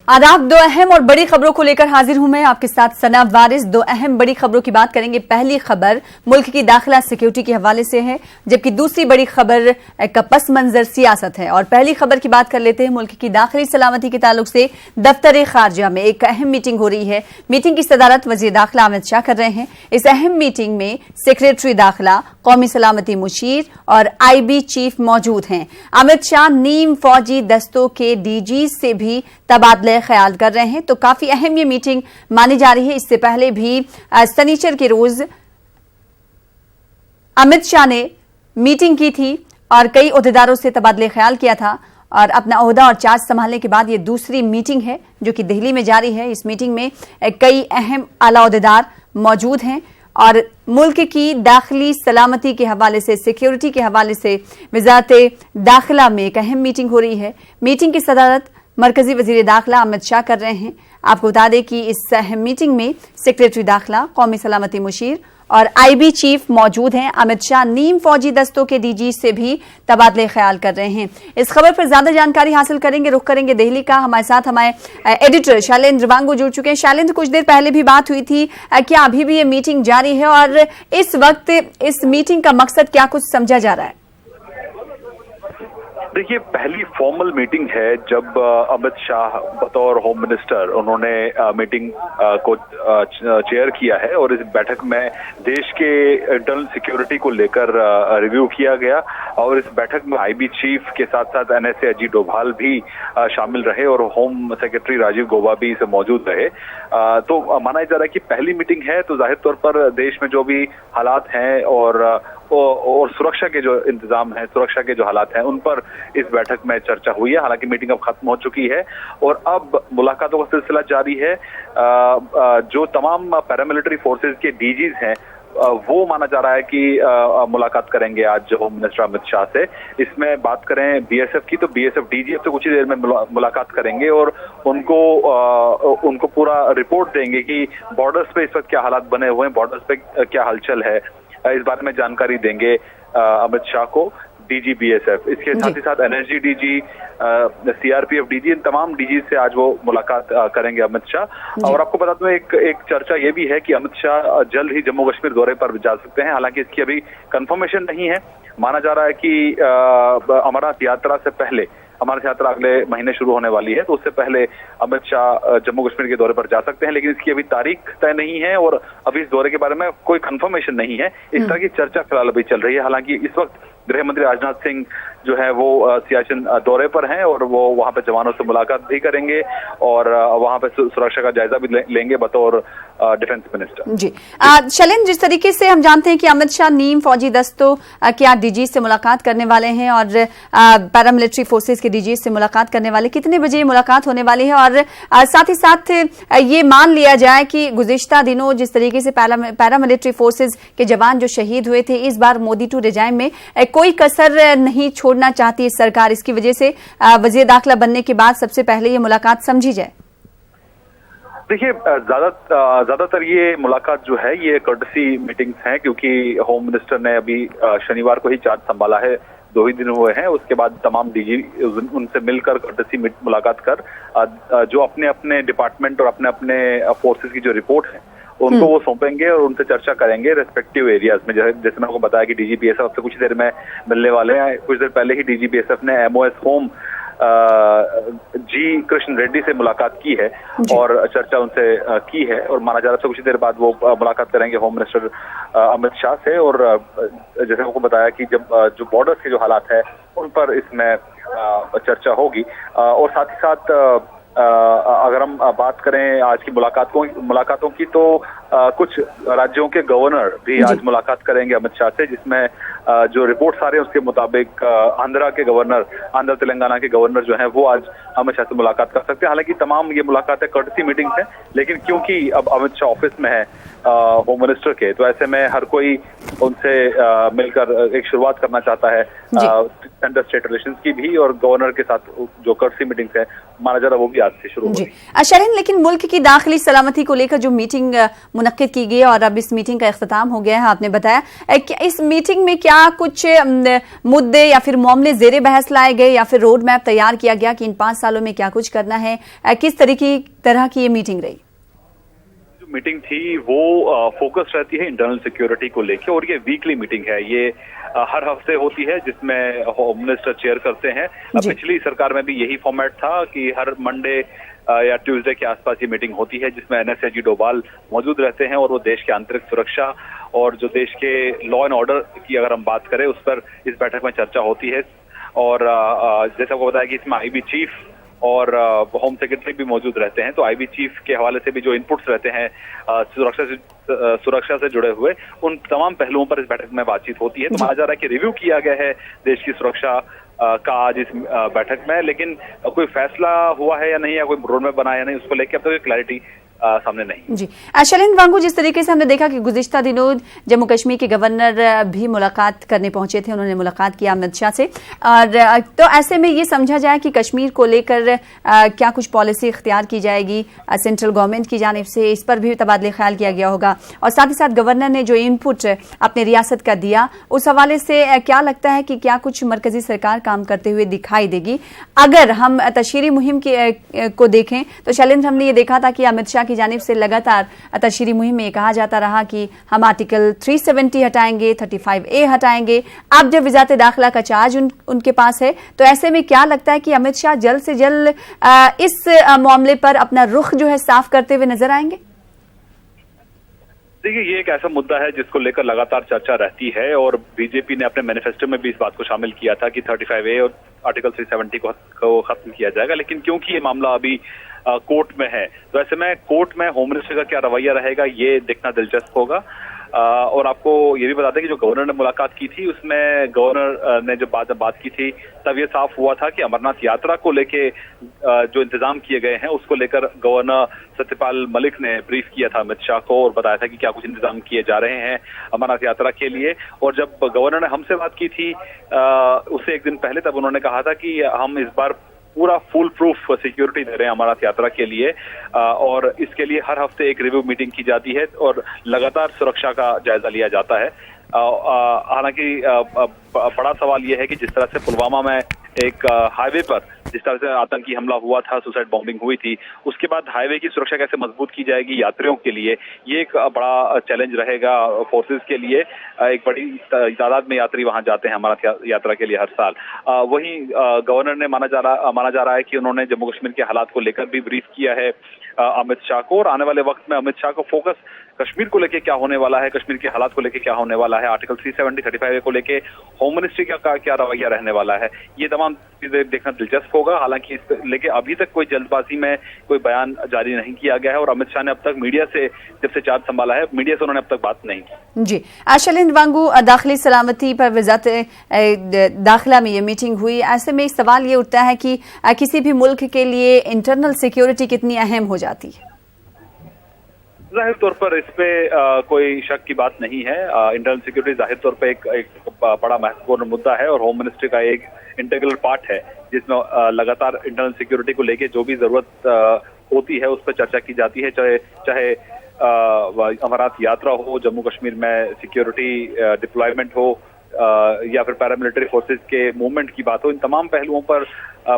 आदाब। दो अहम और बड़ी खबरों को लेकर हाजिर हूं मैं आपके साथ सना वारिस। दो अहम बड़ी खबरों की बात करेंगे। पहली खबर मुल्क की दाखिला सिक्योरिटी के हवाले से है, जबकि दूसरी बड़ी खबर का पस मंजर सियासत है। और पहली खबर की बात कर लेते हैं। मुल्क की दाखिली सलामती के ताल्लुक से दफ्तर खारजा में एक अहम मीटिंग हो रही है। मीटिंग की सदारत वजीर दाखिला अमित शाह कर रहे हैं। इस अहम मीटिंग में सेक्रेटरी दाखिला, कौमी सलामती मुशीर और IB चीफ मौजूद हैं। अमित शाह नीम फौजी दस्तों के DG से भी तबादले ख्याल कर रहे हैं, तो काफी अहम ये मीटिंग मानी जा रही है। इससे पहले भी शनिचर के रोज अमित शाह ने मीटिंग की थी और कई ओहदेदारों से तबादले ख्याल किया था। और अपना ओहदा और चार्ज संभालने के बाद ये दूसरी मीटिंग है जो कि दिल्ली में जारी है। इस मीटिंग में कई अहम आला ओहदेदार मौजूद हैं और मुल्क की दाखिली सलामती के हवाले से, सिक्योरिटी के हवाले से वजारत दाखिला में एक अहम मीटिंग हो रही है। मीटिंग की सदारत मरकजी वजीर दाखिला अमित शाह कर रहे हैं। आपको बता दें कि इस अहम मीटिंग में सेक्रेटरी दाखिला, कौमी सलामती मुशीर और IB चीफ मौजूद हैं। अमित शाह नीम फौजी दस्तों के DG से भी तबादले ख्याल कर रहे हैं। इस खबर पर ज्यादा जानकारी हासिल करेंगे, रुख करेंगे दिल्ली का। हमारे साथ हमारे एडिटर शैलेंद्र वांगू जुड़ चुके हैं। शैलेंद्र, कुछ देर पहले भी बात हुई थी, क्या अभी भी ये मीटिंग जारी है और इस वक्त इस मीटिंग का मकसद क्या कुछ समझा जा रहा है? देखिए, पहली फॉर्मल मीटिंग है जब अमित शाह बतौर होम मिनिस्टर उन्होंने मीटिंग को चेयर किया है और इस बैठक में देश के इंटरनल सिक्योरिटी को लेकर रिव्यू किया गया। और इस बैठक में IB चीफ के साथ साथ NSA अजीत डोभाल भी शामिल रहे और होम सेक्रेटरी राजीव गौबा भी इसे मौजूद रहे। तो माना जा रहा है कि पहली मीटिंग है, तो जाहिर तौर पर देश में जो भी हालात हैं और सुरक्षा के जो इंतजाम है, सुरक्षा के जो हालात हैं, उन पर इस बैठक में चर्चा हुई है। हालांकि मीटिंग अब खत्म हो चुकी है और अब मुलाकातों का सिलसिला जारी है। जो तमाम पैरामिलिट्री फोर्सेज के DGs हैं वो माना जा रहा है कि मुलाकात करेंगे आज होम मिनिस्टर अमित शाह से। इसमें बात करें BSF की, तो BSF DG अब तो कुछ ही देर में मुलाकात करेंगे और उनको पूरा रिपोर्ट देंगे कि बॉर्डर्स पे इस वक्त क्या हालात बने हुए हैं, बॉर्डर्स पे क्या हलचल है, इस बारे में जानकारी देंगे अमित शाह को DG BSF। इसके साथ ही साथ NSG DG, CRPF DG, इन तमाम DG से आज वो मुलाकात करेंगे अमित शाह। और आपको बता दूं, एक चर्चा ये भी है कि अमित शाह जल्द ही जम्मू कश्मीर दौरे पर जा सकते हैं। हालांकि इसकी अभी कंफर्मेशन नहीं है। माना जा रहा है कि अमरनाथ यात्रा से पहले, अमरनाथ यात्रा अगले महीने शुरू होने वाली है, तो उससे पहले अमित शाह जम्मू कश्मीर के दौरे पर जा सकते हैं। लेकिन इसकी अभी तारीख तय नहीं है और अभी इस दौरे के बारे में कोई कंफर्मेशन नहीं है। इस तरह की चर्चा फिलहाल अभी चल रही है। हालांकि इस वक्त गृह मंत्री राजनाथ सिंह जो है वो सियाचिन दौरे पर हैं और वो वहां पे जवानों से मुलाकात भी करेंगे और वहां पे सुरक्षा का जायजा भी लेंगे बतौर डिफेंस मिनिस्टर। जी शैलेंद्र, जिस तरीके से हम जानते हैं कि अमित शाह नीम फौजी दस्तों के DG से मुलाकात करने वाले हैं और पैरामिलिट्री फोर्सेज के DG से मुलाकात करने वाले, कितने बजे मुलाकात होने वाली है? और साथ ही साथ ये मान लिया जाए कि गुज़िश्ता दिनों जिस तरीके से पैरामिलिट्री फोर्सेज के जवान जो शहीद हुए थे, इस बार मोदी टू रिजाइम में कोई कसर नहीं छोड़ना चाहती है सरकार। इसकी वजह से वजीर दाखिला बनने के बाद सबसे पहले ये मुलाकात समझी जाए। देखिए, ज्यादातर ये मुलाकात जो है ये कर्टसी मीटिंग्स हैं, क्योंकि होम मिनिस्टर ने अभी शनिवार को ही चार्ज संभाला है, 2 ही दिन हुए हैं। उसके बाद तमाम DG उनसे मिलकर कर्टसी मुलाकात कर जो अपने अपने डिपार्टमेंट और अपने अपने फोर्सेस की जो रिपोर्ट है उनको वो सौंपेंगे और उनसे चर्चा करेंगे रेस्पेक्टिव एरियाज में। जैसे मैंने आपको बताया कि DG BSF से कुछ देर में मिलने वाले हैं। कुछ देर पहले ही DG BSF ने MOS home G Krishna Reddy से मुलाकात की है और चर्चा उनसे की है और माना जा रहा है कुछ देर बाद वो मुलाकात करेंगे होम मिनिस्टर अमित शाह से। और जैसे आपको बताया कि जब जो बॉर्डर्स के जो हालात है उन पर इसमें चर्चा होगी। और साथ ही साथ अगर हम बात करें आज की मुलाकातों की, तो कुछ राज्यों के गवर्नर भी आज मुलाकात करेंगे अमित शाह से, जिसमें जो रिपोर्ट्स आ रहे हैं उसके मुताबिक आंध्र तेलंगाना के गवर्नर जो हैं वो आज अमित शाह से मुलाकात कर सकते हैं। हालांकि तमाम ये मुलाकातें कर्टसी मीटिंग्स हैं, लेकिन क्योंकि अब अमित शाह ऑफिस में है होम मिनिस्टर के, तो ऐसे में हर कोई उनसे मिलकर एक शुरुआत करना चाहता है सेंटर स्टेट रिलेशंस की भी। और गवर्नर के साथ जो कर्टसी मीटिंग्स है माना जा रहा वो भी आज से शुरू होगी। शरीन, लेकिन मुल्क की दाखिली सलामती को लेकर जो मीटिंग मुनक्किद की गई और अब इस मीटिंग का इख्तिताम हो गया है। आपने बताया इस मीटिंग में क्या कुछ मुद्दे या फिर मामले ज़ेरे बहस लाए गए या फिर रोड मैप तैयार किया गया कि इन 5 सालों में क्या कुछ करना है? किस तरह की ये मीटिंग रही? मीटिंग थी वो फोकस रहती है इंटरनल सिक्योरिटी को लेके, और ये वीकली मीटिंग है। ये हर हफ्ते होती है जिसमें होम मिनिस्टर चेयर करते हैं। पिछली सरकार में भी यही फॉर्मेट था कि हर मंडे या ट्यूसडे के आसपास ये मीटिंग होती है जिसमें एनएसएजी डोभाल मौजूद रहते हैं और वो देश के आंतरिक सुरक्षा और जो देश के लॉ एंड ऑर्डर की अगर हम बात करें उस पर इस बैठक में चर्चा होती है। और जैसा आपको बताया कि इसमें आईबी चीफ और होम सेक्रेटरी भी मौजूद रहते हैं, तो आईबी चीफ के हवाले से भी जो इनपुट्स रहते हैं सुरक्षा से जुड़े हुए, उन तमाम पहलुओं पर इस बैठक में बातचीत होती है। तो माना जा रहा है कि रिव्यू किया गया है देश की सुरक्षा का आज इस बैठक में, लेकिन कोई फैसला हुआ है या नहीं या कोई रोड मैप बना या नहीं उसको लेकर अब तक क्लैरिटी सामने नहीं। जी शैलेंद्र वांगू, जिस तरीके से हमने देखा कि गुज़िश्ता दिनों जम्मू कश्मीर के गवर्नर भी मुलाकात करने पहुंचे थे, उन्होंने मुलाकात की अमित शाह से, और तो ऐसे में ये समझा जाए कि कश्मीर को लेकर क्या कुछ पॉलिसी इख्तियार की जाएगी सेंट्रल गवर्नमेंट की जानिब से, इस पर भी तबादले ख्याल किया गया होगा। और साथ ही साथ गवर्नर ने जो इनपुट अपने रियासत का दिया उस हवाले से क्या लगता है कि क्या कुछ मरकजी सरकार काम करते हुए दिखाई देगी? अगर हम तशहीरी मुहिम को देखें तो शैलेंद्र, हमने ये देखा था कि अमित शाह की जानिब से लगातार तशहीरी मुहिम में कहा जाता रहा कि हम आर्टिकल 370 हटाएंगे, 35A हटाएंगे। अब जब वज़ारत दाखिला का चार्ज उनके पास है, तो ऐसे में क्या लगता है कि अमित शाह जल्द से जल्द इस मामले पर अपना रुख जो है साफ करते हुए नजर आएंगे? देखिए, ये एक ऐसा मुद्दा है जिसको लेकर लगातार चर्चा रहती है और बीजेपी ने अपने मैनिफेस्टो में भी इस बात को शामिल किया था कि 35A और आर्टिकल 370 को खत्म किया जाएगा। लेकिन क्योंकि ये मामला अभी कोर्ट में है, तो ऐसे में कोर्ट में होम मिनिस्टर का क्या रवैया रहेगा ये देखना दिलचस्प होगा। और आपको ये भी बता दें कि जो गवर्नर ने मुलाकात की थी उसमें गवर्नर ने जो बात की थी तब ये साफ हुआ था कि अमरनाथ यात्रा को लेके जो इंतजाम किए गए हैं उसको लेकर गवर्नर सत्यपाल मलिक ने ब्रीफ किया था अमित शाह को और बताया था कि क्या कुछ इंतजाम किए जा रहे हैं अमरनाथ यात्रा के लिए। और जब गवर्नर ने हमसे बात की थी उससे एक दिन पहले, तब उन्होंने कहा था कि हम इस बार पूरा फुल प्रूफ सिक्योरिटी दे रहे हैं अमरनाथ यात्रा के लिए, और इसके लिए हर हफ्ते एक रिव्यू मीटिंग की जाती है और लगातार सुरक्षा का जायजा लिया जाता है। हालांकि बड़ा सवाल यह है कि जिस तरह से पुलवामा में एक हाईवे पर जिस तरह से आतंकी हमला हुआ था, सुसाइड बॉम्बिंग हुई थी, उसके बाद हाईवे की सुरक्षा कैसे मजबूत की जाएगी यात्रियों के लिए, ये एक बड़ा चैलेंज रहेगा फोर्सेस के लिए। एक बड़ी तादाद में यात्री वहां जाते हैं अमरनाथ यात्रा के लिए हर साल। वहीं गवर्नर ने माना जा रहा है कि उन्होंने जम्मू कश्मीर के हालात को लेकर भी ब्रीफ किया है अमित शाह को, और आने वाले वक्त में अमित शाह को फोकस कश्मीर को लेके क्या होने वाला है, कश्मीर के हालात को लेके क्या होने वाला है, आर्टिकल 370, 35A को लेके होम मिनिस्ट्री का क्या रवैया रहने वाला है, ये तमाम चीजें देखना दिलचस्प होगा। हालांकि इस लेके अभी तक कोई जल्दबाजी में कोई बयान जारी नहीं किया गया है और अमित शाह ने अब तक मीडिया से जब से चार्ज संभाला है मीडिया से उन्होंने अब तक बात नहीं की। जी शैलेंद्र वांगू, दाखिली सलामती पर वज़ारत दाखिला में ये मीटिंग हुई, ऐसे में सवाल ये उठता है कि किसी भी मुल्क के लिए इंटरनल सिक्योरिटी कितनी अहम हो जाती है? जाहिर तौर पर इस पे कोई शक की बात नहीं है। इंटरनल सिक्योरिटी जाहिर तौर पे एक बड़ा महत्वपूर्ण मुद्दा है और होम मिनिस्ट्री का एक इंटीग्रल पार्ट है जिसमें लगातार इंटरनल सिक्योरिटी को लेके जो भी जरूरत होती है उस पर चर्चा की जाती है, चाहे अमरनाथ यात्रा हो, जम्मू कश्मीर में सिक्योरिटी डिप्लॉयमेंट हो या फिर पैरामिलिट्री फोर्सेस के मूवमेंट की बात हो, इन तमाम पहलुओं पर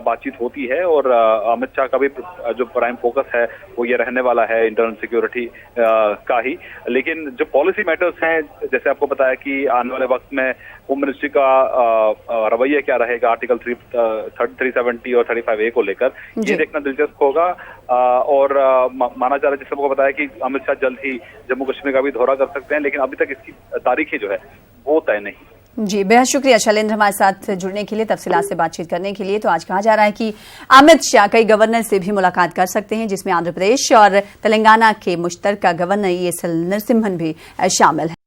बातचीत होती है। और अमित शाह का भी जो प्राइम फोकस है वो ये रहने वाला है इंटरनल सिक्योरिटी का ही। लेकिन जो पॉलिसी मैटर्स हैं, जैसे आपको बताया कि आने वाले वक्त में होम मिनिस्ट्री का रवैया क्या रहेगा आर्टिकल 370 और 35A को लेकर, ये देखना दिलचस्प होगा। और माना जा रहा है, जैसे आपको बताया कि अमित शाह जल्द ही जम्मू कश्मीर का भी दौरा कर सकते हैं, लेकिन अभी तक इसकी तारीखें जो है वो तय नहीं। जी बेहद शुक्रिया शैलेंद्र हमारे साथ जुड़ने के लिए, तफसीलात से बातचीत करने के लिए। तो आज कहा जा रहा है कि अमित शाह कई गवर्नर से भी मुलाकात कर सकते हैं, जिसमें आंध्र प्रदेश और तेलंगाना के मुश्तरका गवर्नर ESL नरसिम्हन भी शामिल है।